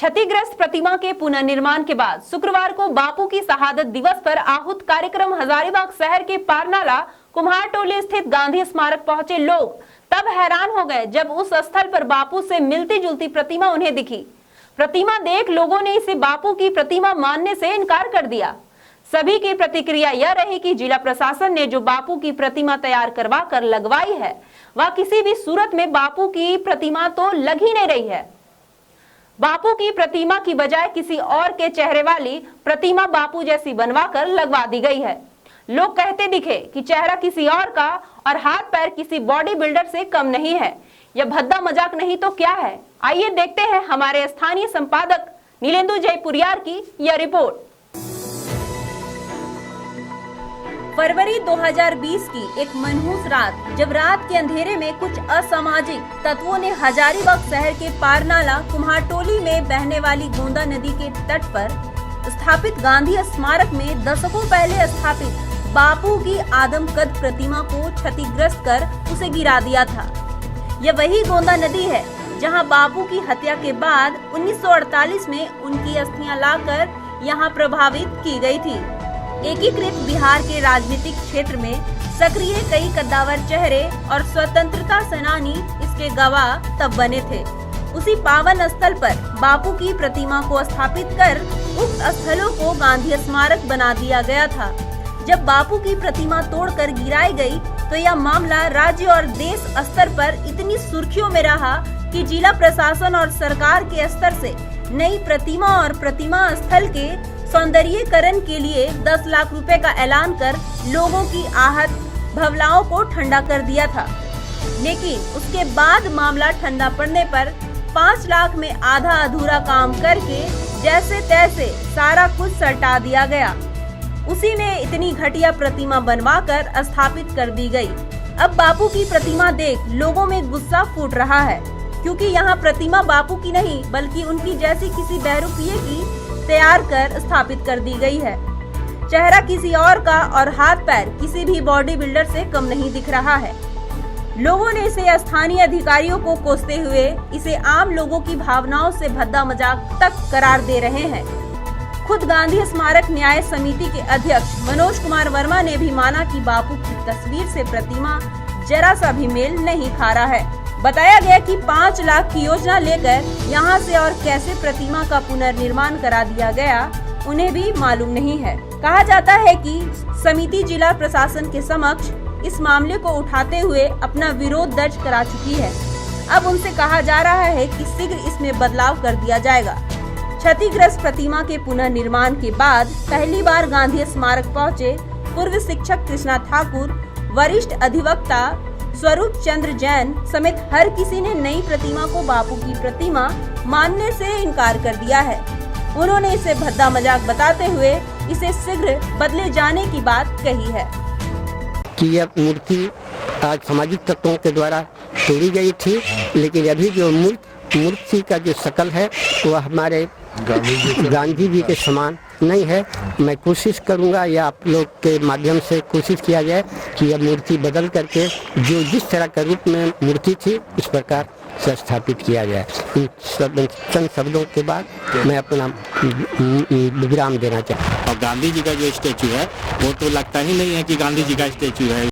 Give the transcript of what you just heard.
क्षतिग्रस्त प्रतिमा के पुनर्निर्माण के बाद शुक्रवार को बापू की शहादत दिवस पर आहूत कार्यक्रम हजारीबाग शहर के पारनाला कुम्हारटोली स्थित गांधी स्मारक पहुंचे लोग तब हैरान हो गए जब उस स्थल पर बापू से मिलती जुलती प्रतिमा उन्हें दिखी। प्रतिमा देख लोगों ने इसे बापू की प्रतिमा मानने से इनकार कर दिया। सभी की प्रतिक्रिया यह रही कि जिला प्रशासन ने जो बापू की प्रतिमा तैयार करवा कर लगवाई है वह किसी भी सूरत में बापू की प्रतिमा तो लग ही नहीं रही है। बापू की प्रतिमा की बजाय किसी और के चेहरे वाली प्रतिमा बापू जैसी बनवा कर लगवा दी गई है। लोग कहते दिखे कि चेहरा किसी और का और हाथ पैर किसी बॉडी बिल्डर से कम नहीं है। यह भद्दा मजाक नहीं तो क्या है? आइए देखते हैं हमारे स्थानीय संपादक नीलेंदु जयपुरियार की यह रिपोर्ट। फरवरी 2020 की एक मनहूस रात, जब रात के अंधेरे में कुछ असामाजिक तत्वों ने हजारीबाग शहर के पारनाला कुम्हारटोली में बहने वाली गोंदा नदी के तट पर स्थापित गांधी स्मारक में दशकों पहले स्थापित बापू की आदमकद प्रतिमा को क्षतिग्रस्त कर उसे गिरा दिया था। यह वही गोंदा नदी है जहां बापू की हत्या के बाद 1948 में उनकी अस्थियां लाकर यहां प्रभावित की गई थी। एकीकृत बिहार के राजनीतिक क्षेत्र में सक्रिय कई कद्दावर चेहरे और स्वतंत्रता सेनानी इसके गवाह तब बने थे। उसी पावन स्थल पर बापू की प्रतिमा को स्थापित कर उक्त स्थलों को गांधी स्मारक बना दिया गया था। जब बापू की प्रतिमा तोड़कर गिराई गई तो यह मामला राज्य और देश स्तर पर इतनी सुर्खियों में रहा कि जिला प्रशासन और सरकार के स्तर से नई प्रतिमा और प्रतिमा स्थल के सौंदर्यीकरण के लिए 10 लाख रुपए का ऐलान कर लोगों की आहत भावनाओं को ठंडा कर दिया था। लेकिन उसके बाद मामला ठंडा पड़ने पर 5 लाख में आधा अधूरा काम करके जैसे तैसे सारा कुछ सल्टा दिया गया। उसी में इतनी घटिया प्रतिमा बनवाकर स्थापित कर दी गई। अब बापू की प्रतिमा देख लोगों में गुस्सा फूट रहा है, क्योंकि यहाँ प्रतिमा बापू की नहीं बल्कि उनकी जैसी किसी बहरूपिये की तैयार कर स्थापित कर दी गई है। चेहरा किसी और का और हाथ पैर किसी भी बॉडी बिल्डर से कम नहीं दिख रहा है। लोगों ने इसे स्थानीय अधिकारियों को कोसते हुए इसे आम लोगों की भावनाओं से भद्दा मजाक तक करार दे रहे हैं। खुद गांधी स्मारक न्याय समिति के अध्यक्ष मनोज कुमार वर्मा ने भी माना कि बापू की तस्वीर से प्रतिमा जरा सा भी मेल नहीं खा रहा है। बताया गया कि 5 लाख की योजना लेकर यहां से और कैसे प्रतिमा का पुनर्निर्माण करा दिया गया उन्हें भी मालूम नहीं है। कहा जाता है कि समिति जिला प्रशासन के समक्ष इस मामले को उठाते हुए अपना विरोध दर्ज करा चुकी है। अब उनसे कहा जा रहा है कि शीघ्र इसमें बदलाव कर दिया जाएगा। क्षतिग्रस्त प्रतिमा के पुनर्निर्माण के बाद पहली बार गांधी स्मारक पहुंचे पूर्व शिक्षक कृष्णा ठाकुर, वरिष्ठ अधिवक्ता स्वरूप चंद्र जैन समेत हर किसी ने नई प्रतिमा को बापू की प्रतिमा मानने से इनकार कर दिया है। उन्होंने इसे भद्दा मजाक बताते हुए इसे शीघ्र बदले जाने की बात कही है कि यह मूर्ति आज सामाजिक तत्वों के द्वारा तोड़ी गई थी, लेकिन अभी जो मूर्ति का जो शकल है वह हमारे गांधी जी के समान नहीं है। मैं कोशिश करूंगा या आप लोग के माध्यम से कोशिश किया जाए कि यह मूर्ति बदल करके जो जिस तरह का रूप में मूर्ति थी इस प्रकार से स्थापित किया जाए। इन चंद शब्दों के बाद मैं अपना विराम देना चाहता हूँ। और गांधी जी का जो स्टैचू है वो तो लगता ही नहीं है कि गांधी जी का स्टैचू है।